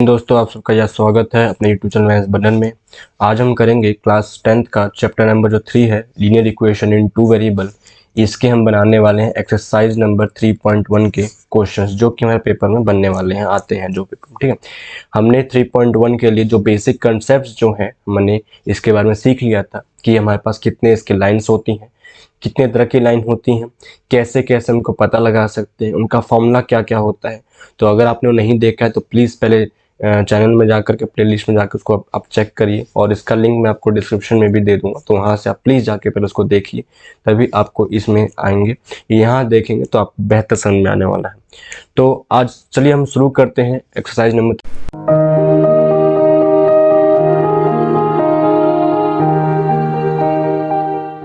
दोस्तों, आप सबका यह स्वागत है अपने यूट्यूब चैनल मैथ्स बटन में। आज हम करेंगे क्लास 10th का चैप्टर नंबर जो 3 है, linear equation in two variable. इसके हम बनाने वाले हैं एक्सरसाइज नंबर 3.1 के क्वेश्चंस, जो कि हमारे पेपर में बनने वाले हैं, आते हैं जो पेपर। ठीक है, हमने 3.1 के लिए जो बेसिक कंसेप्ट जो हैं हमने इसके बारे में सीख लिया था कि हमारे पास कितने इसके लाइन्स होती हैं, कितने तरह की लाइन होती हैं, कैसे कैसे उनको पता लगा सकते हैं, उनका फॉर्मूला क्या क्या होता है। तो अगर आपने वो नहीं देखा है तो प्लीज़ पहले चैनल में जाकर के प्लेलिस्ट में जाकर उसको आप चेक करिए, और इसका लिंक मैं आपको डिस्क्रिप्शन में भी दे दूंगा, तो वहाँ से आप प्लीज़ जाके पहले उसको देखिए, तभी आपको इसमें आएंगे। यहाँ देखेंगे तो आप बेहतर समझ में आने वाला है। तो आज चलिए हम शुरू करते हैं एक्सरसाइज नंबर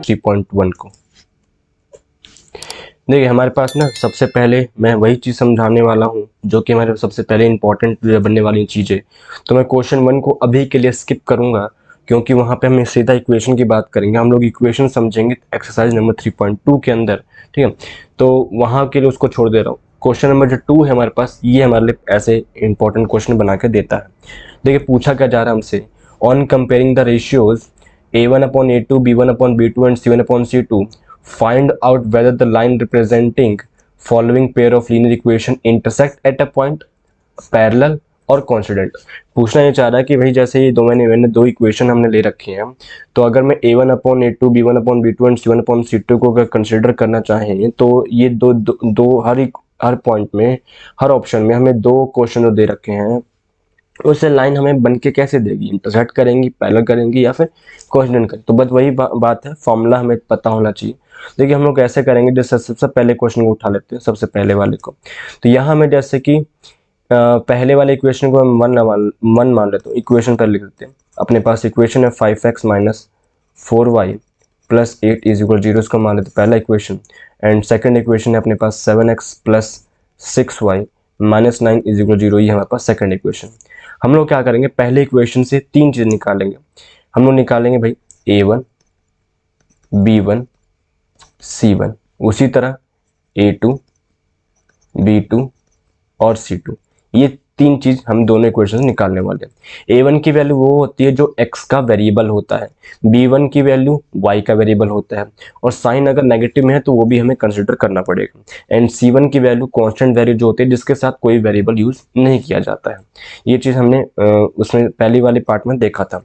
3.1 को। देखिए, हमारे पास ना सबसे पहले मैं वही चीज़ समझाने वाला हूँ जो कि हमारे सबसे पहले इंपॉर्टेंट बनने वाली चीज़ है। तो मैं क्वेश्चन 1 को अभी के लिए स्किप करूँगा, क्योंकि वहाँ पे हम सीधा इक्वेशन की बात करेंगे। हम लोग इक्वेशन समझेंगे एक्सरसाइज नंबर 3.2 के अंदर। ठीक है, तो वहाँ के लिए उसको छोड़ दे रहा हूँ। क्वेश्चन नंबर जो 2 है हमारे पास, ये हमारे लिए ऐसे इंपॉर्टेंट क्वेश्चन बना के देता है। देखिए, पूछा क्या जा रहा है हमसे, on comparing the ratios A1/A2, B1/B2 and C1/C2, find out whether the line representing following pair of linear equation intersect at a point parallel और कॉन्सिडेंट। पूछना ये चाह रहा है कि भाई जैसे ये मैंने दो इक्वेशन हमने ले रखी हैं, तो अगर मैं A1/A2, B1/B2 एंड C1/C2 को अगर कंसिडर करना चाहें, तो ये दो हर पॉइंट में, हर ऑप्शन में हमें दो क्वेश्चन जो दे रखे हैं, उससे लाइन हमें बन के कैसे देगी, इंटरसेक्ट करेंगी, पैरेलल करेंगी या फिर कोइंसिडेंट करेंगी। तो बस वही बात है, फॉर्मूला हमें पता होना चाहिए। देखिए, हम लोग ऐसे करेंगे, जैसे सबसे पहले क्वेश्चन को उठा लेते हैं, सबसे पहले वाले को। तो यहाँ हमें जैसे कि पहले वाले इक्वेशन को हम वन मान लेते हैं, इक्वेशन पर लिख देते हैं। अपने पास इक्वेशन है 5x minus 4y plus 8 is equal 0, इसको मान लेते हैं पहला इक्वेशन। एंड सेकेंड इक्वेशन है अपने पास 7x plus 6y minus 9 is equal 0, ये हमारे पास सेकेंड इक्वेशन। हम लोग क्या करेंगे, पहले इक्वेशन से तीन चीज निकालेंगे। हम लोग निकालेंगे भाई A1, B1, C1, उसी तरह A2, B2 और C2। ये तीन चीज हम दोनों इक्वेशन निकालने वाले हैं। A1 की वैल्यू वो होती है जो x का वेरिएबल होता है, B1 की वैल्यू y का वेरिएबल होता है, और साइन अगर नेगेटिव में है तो वो भी हमें कंसिडर करना पड़ेगा। एंड C1 की वैल्यू कांस्टेंट वैल्यू जो होती है, जिसके साथ कोई वेरिएबल यूज नहीं किया जाता है। ये चीज हमने उसमें पहली वाले पार्ट में देखा था।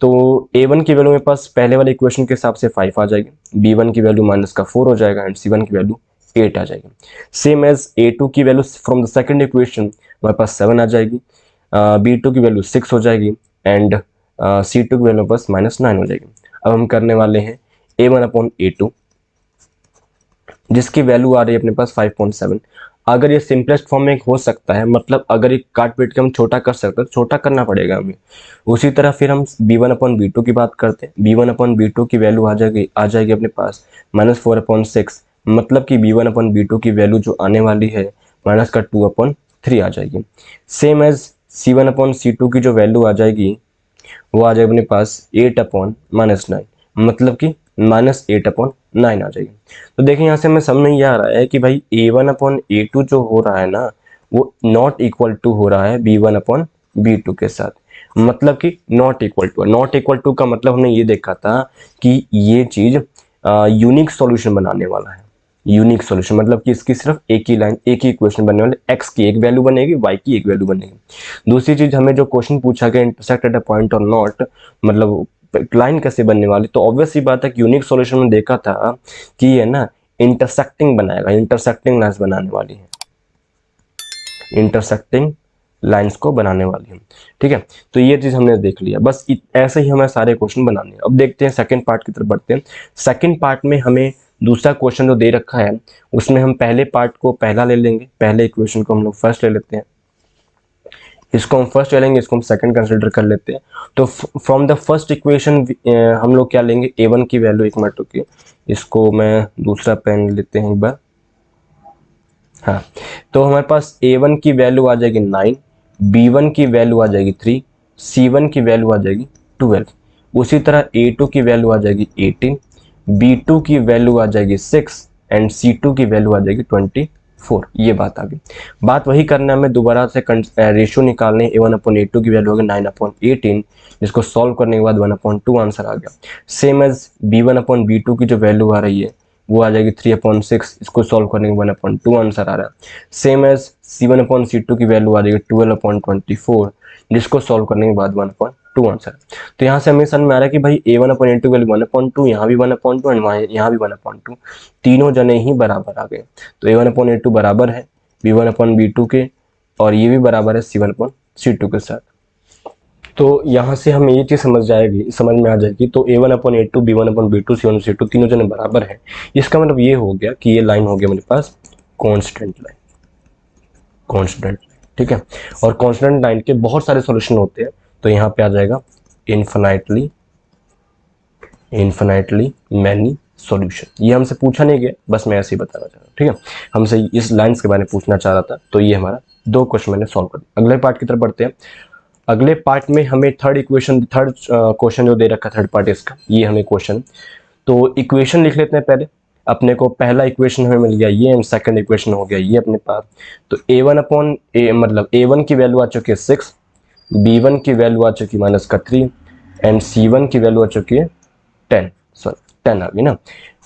तो A1 की वैल्यू मेरे पास पहले वाले इक्वेशन के हिसाब से 5 आ जाएगी, B1 की वैल्यू माइनस का 4 हो जाएगा, एंड C1 की वैल्यू 8 आ जाएगी। सेम एज A2 की value from the second equation हमारे पास 7 आ जाएगी, B2 की वैल्यू 6 हो जाएगी, एंड C2 की वैल्यू बस -9 हो जाएगी। अब हम करने वाले हैं A1/A2, जिसकी वैल्यू आ रही है अपने पास 5.7। अगर ये सिंपलेस्ट फॉर्म में हो सकता है, मतलब अगर ये काट पीट के हम छोटा कर सकते हैं, तो छोटा करना पड़ेगा हमें। उसी तरह फिर हम B1/B2 की बात करते हैं। B1/B2 की वैल्यू आ जाएगी अपने पास -4/6, मतलब कि B1/B2 की वैल्यू जो आने वाली है माइनस का 2/3 आ जाएगी। सेम एज C1/C2 की जो वैल्यू आ जाएगी वो आ जाएगी अपने पास 8/-9, मतलब कि -8/9 आ जाएगी। तो देखिए, यहाँ से हमें समझ में ये आ रहा है कि भाई A1/A2 जो हो रहा है ना, वो नॉट इक्वल टू हो रहा है B1/B2 के साथ, मतलब कि नॉट इक्वल टू का मतलब हमने ये देखा था कि ये चीज यूनिक सॉल्यूशन बनाने वाला है। यूनिक सॉल्यूशन मतलब कि इसकी सिर्फ एक ही लाइन, एक ही इक्वेशन बनने वाले, x की एक वैल्यू बनेगी, y की एक वैल्यू बनेगी। दूसरी चीज, हमें जो क्वेश्चन पूछा गया इंटरसेक्ट एट अ पॉइंट और नॉट, मतलब लाइन कैसे बनने वाली, तो ऑब्वियस सी बात है कि यूनिक सॉल्यूशन में देखा था कि ये ना इंटरसेक्टिंग बनाएगा, इंटरसेक्टिंग लाइन्स बनाने वाली है, इंटरसेक्टिंग लाइंस को बनाने वाली है। ठीक है, तो ये चीज हमने देख लिया। बस ऐसे ही हमें सारे क्वेश्चन बनाने हैं। अब देखते हैं सेकंड पार्ट की तरफ बढ़ते हैं। सेकंड पार्ट में हमें दूसरा क्वेश्चन जो दे रखा है, उसमें हम पहले पार्ट को पहला ले लेंगे, पहले इक्वेशन को हम लोग फर्स्ट ले लेते हैं, इसको हम फर्स्ट ले लेंगे, इसको हम सेकंड कंसिडर कर लेते हैं। तो फ्रॉम द फर्स्ट इक्वेशन हम लोग क्या लेंगे, A1 की वैल्यू, एक मिनट रुकिए, इसको मैं दूसरा पेन लेते हैं एक बार। हाँ, तो हमारे पास A1 की वैल्यू आ जाएगी 9, B1 की वैल्यू आ जाएगी 3, C1 की वैल्यू आ जाएगी 12। उसी तरह A2 की वैल्यू आ जाएगी 18, B2 की वैल्यू आ जाएगी 6, एंड C2 की वैल्यू आ जाएगी 22। 4, ये बात आ गई। बात वही करना है, हमें दोबारा से रेशियो निकालने, A1/A2 की वैल्यू होगी 9/18, जिसको सॉल्व करने के बाद 1/2 आंसर आ गया। सेम एज B1/B2 की जो वैल्यू आ रही है वो आ जाएगी 3/6, इसको सॉल्व करने के 1/2 आंसर आ रहा है। सेम एज C1/C2 की वैल्यू आ जाएगी 12/24, जिसको सॉल्व करने के बाद 1/2 आंसर। तो यहाँ से हमें समझ में आ रहा है कि भाई A1/A2 वैल्यू 1/2, यहाँ भी 1/2 एंड यहाँ भी 1/2, तीनों जने ही बराबर आ गए। तो A1/A2 बराबर है B1/B2 के, और ये भी बराबर है C1/C2 के साथ। तो यहाँ से हमें ये चीज़ समझ में आ जाएगी। तो A1/A2, B1/B2, C1/C2 तीनों जने बराबर हैं। इसका मतलब ये हो गया कि ये लाइन हो गया मेरे पास कांस्टेंट लाइन, कांस्टेंट, ठीक है। और कांस्टेंट लाइन के बहुत सारे सॉल्यूशन होते हैं, तो यहाँ पे आ जाएगा इन्फिनाइटली मैनी सॉल्यूशन। ये हमसे पूछा नहीं गया, बस मैं ऐसे ही बताना चाह रहा हूँ, ठीक है। हमसे इस लाइंस के बारे में पूछना चाह रहा था, तो ये हमारा 2 क्वेश्चन मैंने सॉल्व कर दिया। अगले पार्ट की तरफ बढ़ते हैं। अगले पार्ट में हमें थर्ड क्वेश्चन जो दे रखा है, थर्ड पार्ट इसका, ये हमें क्वेश्चन, तो इक्वेशन लिख लेते हैं पहले। अपने को पहला इक्वेशन हमें मिल गया ये, एंड सेकंड इक्वेशन हो गया ये अपने पास। तो A1 की वैल्यू आ चुकी है 6, B1 की वैल्यू आ चुकी है -3, एंड C1 की वैल्यू आ चुकी है 10 आ गई ना।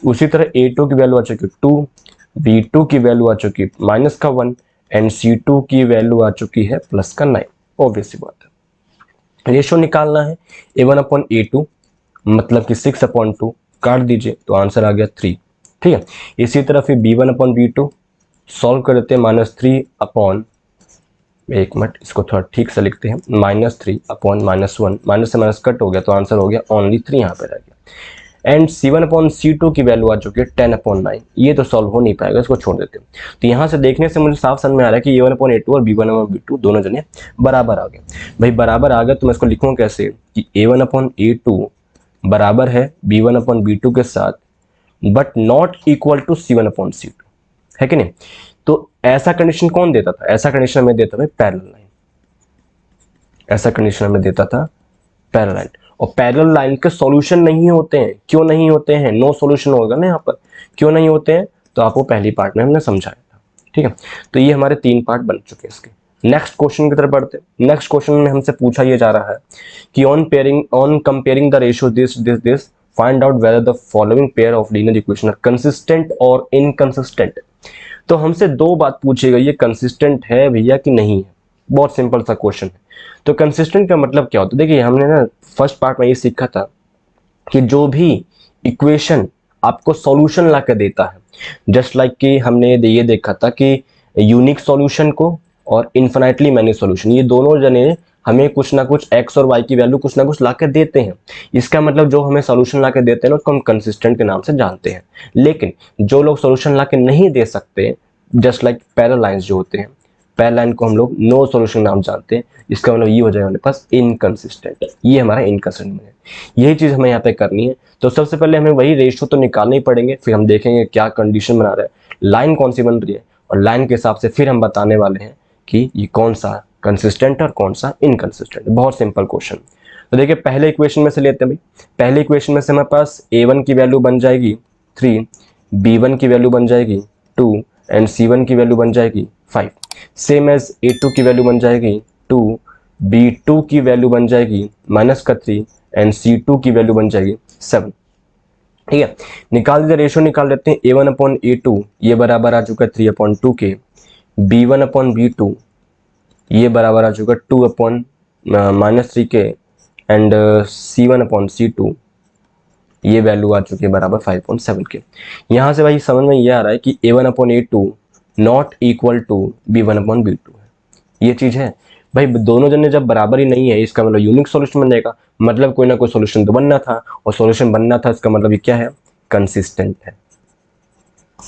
उसी तरह A2 की वैल्यू आ चुकी है 2, B2 की वैल्यू आ चुकी है -1, एंड C2 की वैल्यू आ चुकी है +9। ऑब्वियसली बात है, रेशो निकालना है। A1/A2 मतलब कि 6/2, काट दीजिए तो आंसर आ गया 3, ठीक है। इसी तरह फिर B1/B2 सॉल्व कर देते हैं, -3 एक मिनट इसको थोड़ा ठीक से लिखते हैं, -3/-1, माइनस से माइनस कट हो गया तो आंसर हो गया ओनली 3, यहाँ पे रह गया। एंड C1/C2 की वैल्यू आ चुकी है 10/9, ये तो सॉल्व हो नहीं पाएगा, इसको छोड़ देते हैं। तो यहाँ से देखने से मुझे साफ समझ में आ रहा है कि A1/A2 और B1/B2 दोनों जने बराबर आ गए। भाई बराबर आ गए तो मैं इसको लिखूँ कैसे कि A1/A2 बराबर है B1/B2 के साथ, but not equal to C1/C2, है कि नहीं। तो ऐसा कंडीशन कौन देता था? ऐसा कंडीशन हमें देता था पैरेलल लाइन, ऐसा कंडीशन हमें देता था पैरेलल लाइन। और पैरेलल लाइन के सॉल्यूशन नहीं होते हैं, क्यों नहीं होते हैं? नो सॉल्यूशन होगा ना यहाँ पर, क्यों नहीं होते हैं? तो आपको पहली पार्ट में हमने समझाया था, ठीक है। तो ये हमारे 3 पार्ट बन चुके हैं इसके। नेक्स्ट क्वेश्चन की तरफ बढ़ते हैं। नेक्स्ट क्वेश्चन में हमसे पूछा ये जा रहा है कि on comparing the ratio this find out whether the following pair of linear equation are consistent और इनकंसिस्टेंट। तो हमसे 2 बात पूछी गई है, कंसिस्टेंट है भैया कि नहीं है। बहुत सिंपल सा क्वेश्चन है। तो कंसिस्टेंट का मतलब क्या होता है? देखिए हमने ना फर्स्ट पार्ट में ये सीखा था कि जो भी इक्वेशन आपको सॉल्यूशन ला के देता है, जस्ट लाइक कि हमने ये देखा था कि यूनिक सॉल्यूशन को और इन्फिनाइटली मैनी सॉल्यूशन, ये दोनों जने हमें कुछ ना कुछ x और y की वैल्यू कुछ ना कुछ ला के देते हैं। इसका मतलब जो हमें सॉल्यूशन ला के देते हैं ना, उसको हम कंसिस्टेंट के नाम से जानते हैं। लेकिन जो लोग सॉल्यूशन ला के नहीं दे सकते, जस्ट लाइक पैरेलल लाइंस जो होते हैं, पैरेलल लाइन को हम लोग नो सॉल्यूशन नाम जानते हैं। इसका मतलब ये हो जाएगा हमारे पास इनकंसिस्टेंट, ये हमारा इनकंसिस्टेंट है। यही चीज़ हमें यहाँ पे करनी है। तो सबसे पहले हमें वही रेशियो तो निकालने ही पड़ेंगे, फिर हम देखेंगे क्या कंडीशन बना रहा है, लाइन कौन सी बन रही है, और लाइन के हिसाब से फिर हम बताने वाले हैं कि ये कौन सा कंसिस्टेंट और कौन सा इनकंसिस्टेंट। बहुत सिंपल क्वेश्चन। तो देखिए पहले इक्वेशन में से लेते हैं भाई। पहले इक्वेशन में से हमारे पास A1 की वैल्यू बन जाएगी 3, B1 की वैल्यू बन जाएगी 2, एंड C1 की वैल्यू बन जाएगी 5। सेम एज A2 की वैल्यू बन जाएगी 2, B2 की वैल्यू बन जाएगी -3, एंड C2 की वैल्यू बन जाएगी 7। ठीक है, निकाल दीजिए, रेशियो निकाल लेते हैं। A1/A2 ये बराबर आ चुका है 3/2 के, B1/B2 ये बराबर आ चुका है 2/-3 के, एंड C1/C2 ये वैल्यू आ चुकी है बराबर 5.7 के। यहाँ से भाई समझ में ये आ रहा है कि A1/A2 not equal to B1/B2 है। ये चीज़ है भाई, दोनों जने जब बराबर ही नहीं है, इसका मतलब यूनिक सॉल्यूशन बनेगा, मतलब कोई ना कोई सॉल्यूशन तो बनना था, और सॉल्यूशन बनना था, इसका मतलब ये क्या है? कंसिस्टेंट है।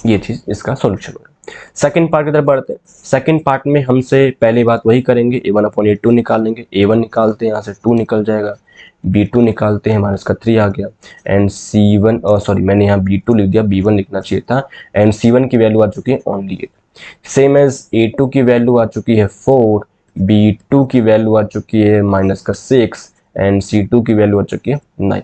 ये चीज इसका सॉल्यूशन होगा। सेकंड पार्ट की तरफ बढ़ते हैं। सेकंड पार्ट में हमसे पहली बात वही करेंगे, A1/A2 निकाल लेंगे। A1 निकालते हैं, यहाँ से 2 निकल जाएगा, B2 निकालते हैं, हमारा इसका 3 आ गया, एंड C1 सॉरी मैंने यहाँ B2 लिख दिया, B1 लिखना चाहिए था, एंड C1 की वैल्यू आ चुकी है ओनली 8। सेम एज A2 की वैल्यू आ चुकी है 4, B2 की वैल्यू आ चुकी है -6, एंड C2 की वैल्यू आ चुकी है 9।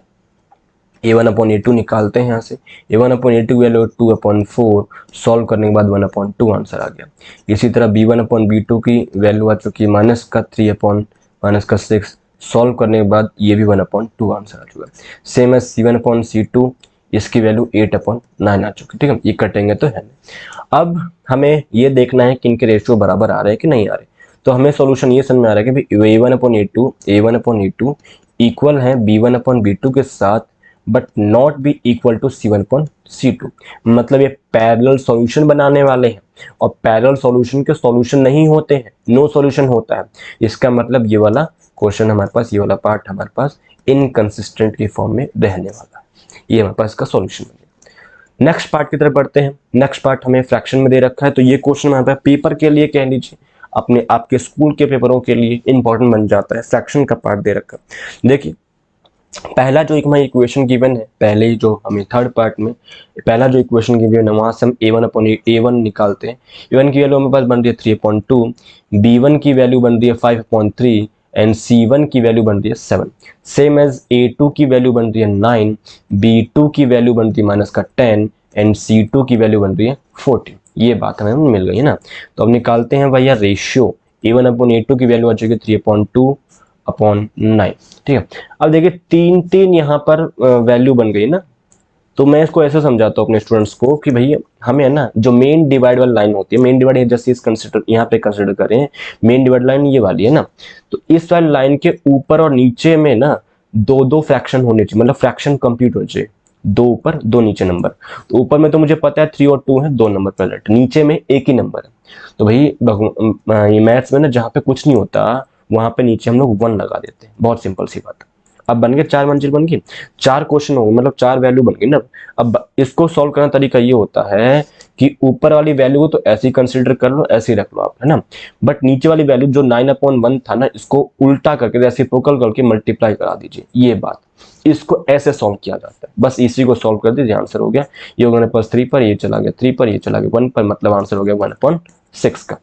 a1/a2 निकालते हैं यहाँ से। a1/a2 की वैल्यू 2/4, सॉल्व करने के बाद 1/2 आंसर आ गया। इसी तरह b1/b2 की वैल्यू आ चुकी है -3/6, सॉल्व करने के बाद ये भी 1/2 आंसर आ चुका है। सेम एज c1/c2, इसकी वैल्यू 8/9 आ चुकी है। ठीक है, ये कटेंगे तो है नहीं। अब हमें ये देखना है कि इनके रेशियो बराबर आ रहे हैं कि नहीं आ रहे। तो हमें सॉल्यूशन ये समझ में आ रहा है कि a1/a2 इक्वल है b1/b2 के साथ, but not B equal to c1/c2। मतलब ये पैरेलल सॉल्यूशन बनाने वाले हैं, और पैरेलल सॉल्यूशन के सॉल्यूशन नहीं होते हैं, नो सॉल्यूशन होता है। इसका मतलब ये वाला क्वेश्चन हमारे पास, ये वाला पार्ट हमारे पास इनकंसिस्टेंट की फॉर्म में रहने वाला है। ये हमारे पास इसका सॉल्यूशन है। नेक्स्ट पार्ट की तरफ बढ़ते हैं। नेक्स्ट पार्ट हमें फ्रैक्शन में दे रखा है, तो ये क्वेश्चन हमारे पास पेपर के लिए कह लीजिए, अपने आपके स्कूल के पेपरों के लिए इंपॉर्टेंट बन जाता है। फ्रैक्शन का पार्ट दे रखा है। देखिए, पहला जो एक हमारी इक्वेशन गिवन है, पहले ही जो हमें थर्ड पार्ट में पहला जो इक्वेशन गिवन है, वहां से हम a1 निकालते हैं। a1 की वैल्यू हमारे पास बन रही है 3/2, b1 की वैल्यू बन रही है 5/3 एंड c1 की वैल्यू बन रही है 7। सेम एज a2 की वैल्यू बन रही है 9, b2 की वैल्यू बन रही है -10 एंड c2 की वैल्यू बन रही है 14। ये बात हमें मिल गई है ना। तो अब निकालते हैं भैया रेशियो। a1/a2 की वैल्यू आ चुकी है 3/2/9। ठीक है, अब देखिए 3 यहाँ पर वैल्यू बन गई ना। तो मैं इसको ऐसे समझाता हूँ अपने स्टूडेंट्स को कि भैया हमें है ना, जो मेन डिवाइड वाली लाइन होती है, मेन डिवाइड जैसे इस कंसिडर यहाँ पे कंसिडर करें, मेन डिवाइड लाइन ये वाली है ना, तो इस वाली लाइन के ऊपर और नीचे में ना दो दो फ्रैक्शन होने चाहिए, मतलब फ्रैक्शन कंप्लीट होने चाहिए। दो ऊपर दो नीचे नंबर। तो ऊपर में तो मुझे पता है 3 और 2 है, 2 नंबर प्रेजेंट, नीचे में एक ही नंबर है। तो भाई ये मैथ्स में ना जहाँ पे कुछ नहीं होता, वहां पे नीचे हम लोग 1 लगा देते हैं। बहुत सिंपल सी बात है। अब बन गए 4 मंजिल, बन गई 4 क्वेश्चन हो गए, मतलब 4 वैल्यू बन गई ना। अब इसको सॉल्व करने का तरीका ये होता है कि ऊपर वाली वैल्यू को तो ऐसे ही कंसीडर कर लो, ऐसे ही रख लो आप, है ना। बट नीचे वाली वैल्यू जो 9/1 था ना, इसको उल्टा करके रेसिप्रोकल करके मल्टीप्लाई करा दीजिए। ये बात, इसको ऐसे सॉल्व किया जाता है। बस इसी को सॉल्व कर दीजिए, आंसर हो गया। ये हो गया मेरे पास 3 पर, ये चला गया 3 पर, ये चला गया 1 पर, मतलब आंसर हो गया 1/6 का।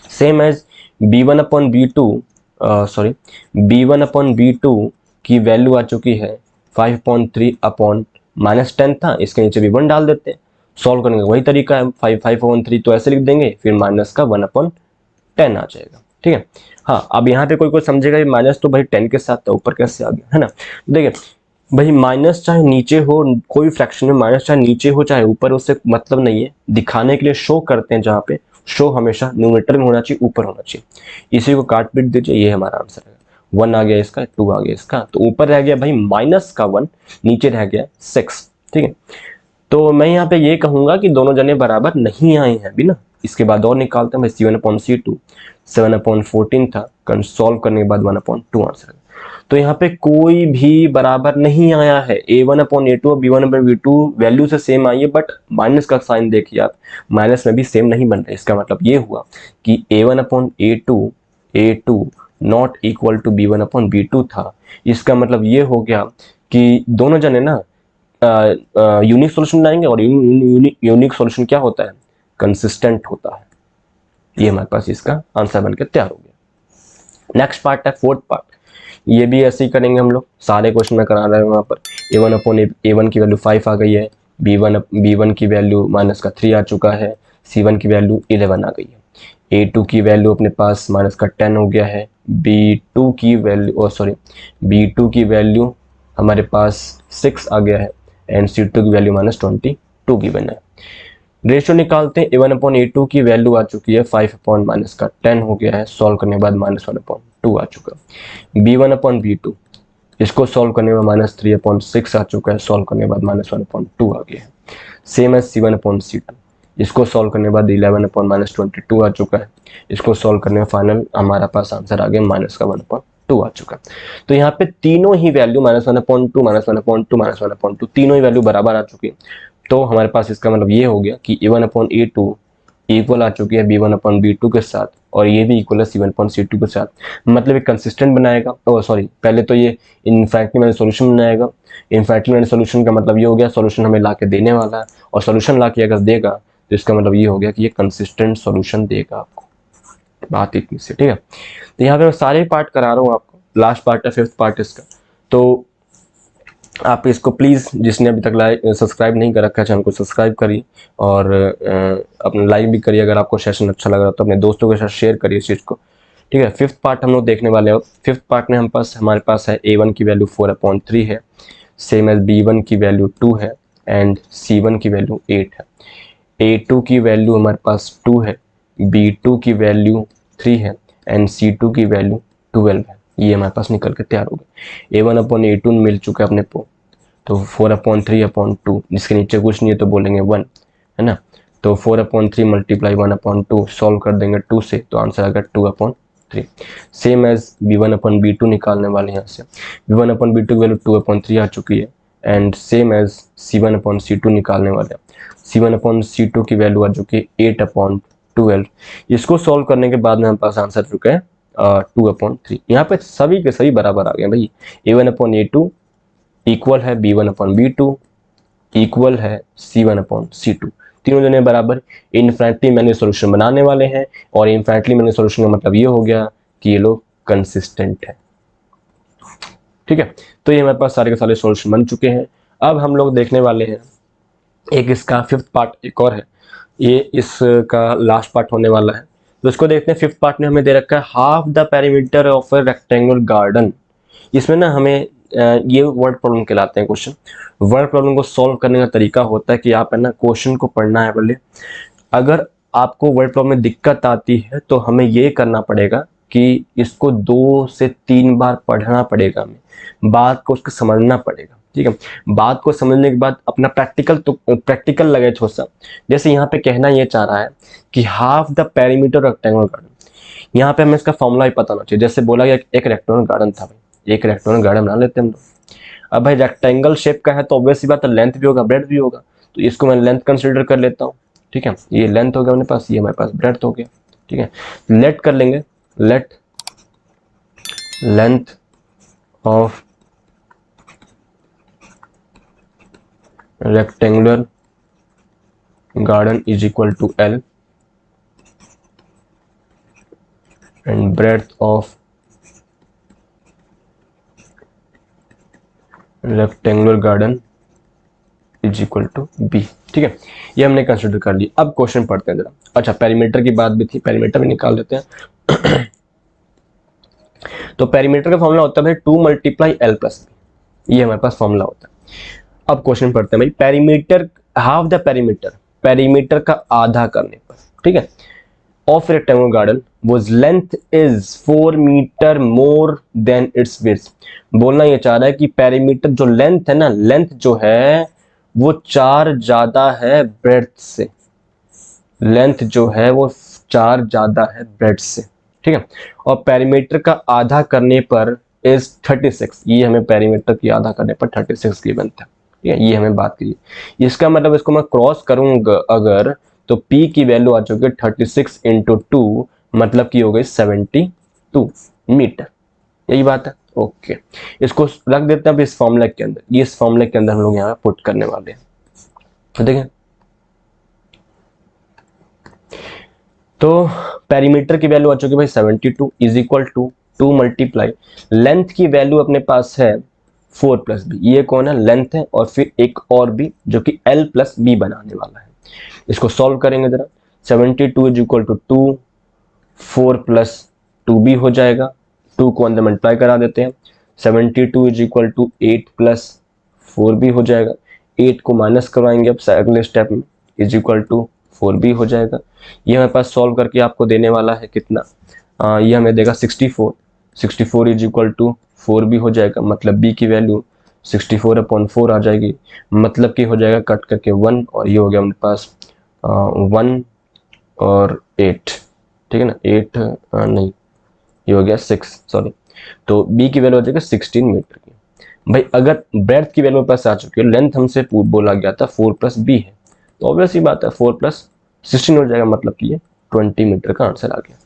सेम एज b1/b2 की वैल्यू आ चुकी है 5.3/-10 था, इसके नीचे भी 1 डाल देते हैं। सॉल्व करने का वही तरीका है, 5/3 तो ऐसे लिख देंगे, फिर माइनस का 1/10 आ जाएगा। ठीक है। हाँ, अब यहाँ पे कोई समझेगा माइनस तो भाई 10 के साथ था, ऊपर कैसे आ गया, है ना। देखिए भाई, माइनस चाहे नीचे हो, कोई फ्रैक्शन में माइनस चाहे नीचे हो चाहे ऊपर, उससे मतलब नहीं है। दिखाने के लिए शो करते हैं, जहाँ पे शो हमेशा न्यूमरेटर में होना चाहिए, ऊपर होना चाहिए। इसी को काट पीट दीजिए, ये हमारा आंसर है। 1 आ गया इसका, 2 आ गया इसका, तो ऊपर रह गया भाई माइनस का 1, नीचे रह गया 6। ठीक है, तो मैं यहाँ पे ये कहूंगा कि दोनों जने बराबर नहीं आए हैं अभी ना। इसके बाद और निकालते हैं भाई, c1/c2 7/14 था, सॉल्व करने के बाद 1/2 आंसर है। तो यहाँ पे कोई भी बराबर नहीं आया है। a1/a2 और b1/b2 वैल्यू से सेम आई है, बट माइनस का साइन देखिए आप, माइनस में भी सेम नहीं बन रहा। इसका मतलब ये हुआ कि a1/a2 not equal to b1/b2 था। इसका मतलब ये हो गया कि दोनों जने ना यूनिक सॉल्यूशन बनाएंगे, और यूनिक सॉल्यूशन क्या होता है, कंसिस्टेंट होता है। ये हमारे पास इसका आंसर बनकर तैयार हो गया। नेक्स्ट पार्ट है फोर्थ पार्ट। ये भी ऐसे ही करेंगे हम लोग, सारे क्वेश्चन में करा रहे हैं। वहां पर a1 की वैल्यू 5 आ गई है, b1 की वैल्यू -3 आ चुका है, c1 की वैल्यू 11 आ गई है, a2 की वैल्यू अपने पास -10 हो गया है, b2 की वैल्यू हमारे पास 6 आ गया है, एंड c2 की वैल्यू -22 गिवन है। रेशियो निकालते हैं। a1/a2 की वैल्यू आ चुकी है 5/-10 हो गया है, सॉल्व करने के बाद -1/2 आ चुका है। b1/b2, इसको सॉल्व करने में -3/6 आ चुका है, सॉल्व करने के बाद -1/2 आ गया है। सेम एज c1/c2, इसको सॉल्व करने के बाद 11/-22 आ चुका है, इसको सॉल्व करने में फाइनल हमारा पास आंसर आ गया -1/2 आ चुका। तो यहाँ पे तीनों ही वैल्यू -1/2, -1/2, -1/2, तीनों ही वैल्यू बराबर आ चुकी है। तो हमारे पास इसका मतलब ये हो गया कि a1/a2 इक्वल आ चुकी है b1/b2 के साथ, और ये भी इक्वल है c1/c2 के साथ। मतलब एक कंसिस्टेंट बनाएगा। सॉरी, पहले तो ये इनफैक्टली मैंने सोल्यूशन बनाएगा। इनफैक्टली मैंने सोल्यूशन का मतलब ये हो गया, सोल्यूशन हमें ला के देने वाला है, और सोल्यूशन ला के अगर देगा तो इसका मतलब ये हो गया कि ये कंसिस्टेंट सोल्यूशन देगा आपको। बात इतनी सी, ठीक है। तो यहाँ पे मैं सारे पार्ट करा रहा हूँ आपको, लास्ट पार्ट है फिफ्थ पार्ट इसका। तो आप इसको प्लीज़, जिसने अभी तक सब्सक्राइब नहीं कर रखा है चैनल को सब्सक्राइब करिए और अपना लाइक भी करिए। अगर आपको सेशन अच्छा लग रहा है तो अपने दोस्तों के साथ शेयर करिए इस चीज़ को। ठीक है, फिफ्थ पार्ट हम लोग देखने वाले हैं। फिफ्थ पार्ट में हमारे पास है A1 की वैल्यू 4/3 है, सेम एज B1 की वैल्यू 2 है एंड C1 की वैल्यू 8 है। A2 की वैल्यू हमारे पास 2 है, B2 की वैल्यू 3 है एंड C2 की वैल्यू 12 है। ये हमारे पास निकल के तैयार हो गए। A1/A2 मिल चुका है अपने को, तो 4/3/2, जिसके नीचे कुछ नहीं है तो बोलेंगे 1, है ना। तो 4/3 मल्टीप्लाई 1/2 सॉल्व कर देंगे 2 से, तो आंसर आएगा 2/3। सेम एज B1/B2 निकालने वाले हैं यहाँ से। B1/B2 की वैल्यू 2/3 आ चुकी है एंड सेम एज C1/C2 निकालने वाले हैं। C1/C2 की वैल्यू आ चुकी है 8/12। इसको सॉल्व करने के बाद में हमारे पास आंसर चुका है 2/3। यहाँ पे सभी के सभी बराबर आ गए भाई। A1/A2 इक्वल है B1/B2 इक्वल है C1/C2, तीनों जने बराबर। इनफिनिटली मैंने सॉल्यूशन बनाने वाले हैं और इनफिनिटली मैंने सॉल्यूशन का मतलब ये हो गया कि ये लोग कंसिस्टेंट है। ठीक है, तो ये हमारे पास सारे के सारे सॉल्यूशन बन चुके हैं। अब हम लोग देखने वाले हैं एक इसका फिफ्थ पार्ट एक और है, ये इसका लास्ट पार्ट होने वाला है। तो इसको देखते हैं। फिफ्थ पार्ट में हमें दे रखा है half the perimeter of a rectangular garden. इसमें ना हमें ये वर्ड प्रॉब्लम कहलाते हैं क्वेश्चन। वर्ड प्रॉब्लम को सॉल्व करने का तरीका होता है कि आप है ना क्वेश्चन को पढ़ना है पहले। अगर आपको वर्ड प्रॉब्लम में दिक्कत आती है तो हमें ये करना पड़ेगा कि इसको 2 से 3 बार पढ़ना पड़ेगा, हमें बात को उसको समझना पड़ेगा। ठीक है, बात को समझने के बाद अपना प्रैक्टिकल लगे थोड़ा सा। जैसे यहाँ पे कहना ये चाह रहा है कि half the perimeter rectangular garden, यहाँ पे हमें इसका फॉर्मूला ही पता होना चाहिए। जैसे बोला गया एक रेक्टेंगुलर गार्डन था भाई, एक रेक्टेंगुलर गार्डन बना लेते हैं हम लोग। अब भाई रेक्टेंगल शेप का है तो ऑब्वियस सी बात है लेंथ भी होगा ब्रेड्थ भी होगा, तो इसको मैं लेंथ कंसिडर कर लेता हूँ। ठीक है, ये लेंथ हो गया अपने पास, ये हमारे पास ब्रेड्थ हो गया। ठीक है, लेट कर लेंगे, let length of rectangular garden is equal to L and breadth of rectangular garden is equal to B. ठीक है, ये हमने कंसिडर कर लिया। अब क्वेश्चन पढ़ते हैं जरा। अच्छा, पेरीमीटर की बात भी थी, पेरीमीटर भी निकाल देते हैं। तो पेरीमीटर का फॉर्मूला होता है 2 × L + B, ये हमारे पास फॉर्मूला होता है। अब क्वेश्चन पढ़ते हैं भाई। Perimeter, half the perimeter, perimeter का आधा करने पर, ठीक है, of rectangular garden was length is 4 metre more than its width. बोलना ये चाह रहा है कि पेरीमीटर जो लेंथ है ना, लेंथ जो है वो 4 ज्यादा है ब्रेड्थ से, लेंथ जो है वो 4 ज्यादा है ब्रेड्थ से। ठीक है, और पेरीमीटर का आधा करने पर इज 36, ये हमें पेरीमीटर की आधा करने पर 36 की बनता है। ठीक है, ये हमें बात की। इसका मतलब इसको मैं क्रॉस करूंगा अगर, तो P की वैल्यू आ चुकी है 36 × 2, मतलब की हो गई 72 मीटर। यही बात है। ओके, इसको रख देते हैं अब इस फॉर्मूला के अंदर। ये इस फॉर्मूला के अंदर हम लोग यहाँ पुट करने वाले हैं। तो देखें, तो पेरीमीटर की वैल्यू आ चुकी है भाई 72 इज इक्वल टू 2 × लेंथ की वैल्यू अपने पास है 4 + b। ये कौन है? लेंथ है, और फिर एक और भी जो कि L + b बनाने वाला है। इसको सॉल्व करेंगे जरा। 72 इज इक्वल टू 2, 4 + 2b हो जाएगा। 2 को अंदर मल्टीप्लाई करा देते हैं। 72 इज इक्वल टू 8 + 4b हो जाएगा। 8 को माइनस करवाएंगे अब अगले स्टेप में, इज इक्वल टू 4b हो जाएगा। ये हमारे पास सॉल्व करके आपको देने वाला है कितना, ये हमें देगा 64। 64 इज इक्वल टू 4b हो जाएगा, मतलब b की वैल्यू 64/4 आ जाएगी, मतलब कि हो जाएगा कट करके 1, और ये हो गया हमारे पास 1 और 8। ठीक है ना, 8 नहीं, ये हो गया 6, सॉरी। तो b की वैल्यू हो जाएगा 16 मीटर की। भाई अगर ब्रेड्थ की वैल्यू पास आ चुकी है, लेंथ हमसे बोला गया था 4 + b है, तो ऑब्वियस ही बात है 4 + 16 हो जाएगा, मतलब कि ये 20 मीटर का आंसर आ गया।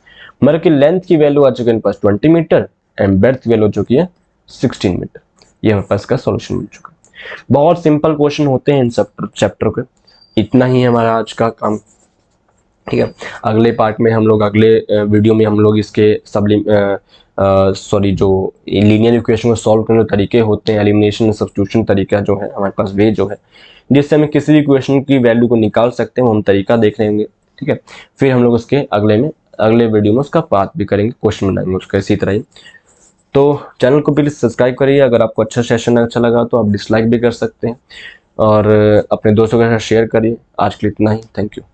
मतलब कि लेंथ की वैल्यू आ चुकी है पास 20 मीटर एंड ब्रेड्थ की वैल्यू हो चुकी है 16 मीटर। ये हमारे पास का सॉल्यूशन मिल चुका है। बहुत सिंपल क्वेश्चन होते हैं इन सब चैप्टर के। इतना ही हमारा आज का काम। ठीक है, अगले पार्ट में हम लोग, अगले वीडियो में हम लोग इसके सॉरी जो लीनियर इक्वेशन को सॉल्व करने के तरीके होते हैं, एलिमिनेशन सब्स्टिट्यूशन तरीका जो है हमारे पास वे जो है जिससे हमें किसी भी इक्वेशन की वैल्यू को निकाल सकते हैं, वो हम तरीका देख लेंगे। ठीक है, फिर हम लोग उसके अगले वीडियो में उसका पाथ भी करेंगे, क्वेश्चन बनाएंगे उसका इसी तरह ही। तो चैनल को प्लीज सब्सक्राइब करिए। अगर आपको सेशन अच्छा लगा तो आप डिसलाइक भी कर सकते हैं और अपने दोस्तों के साथ शेयर करिए। आज के लिए इतना ही, थैंक यू।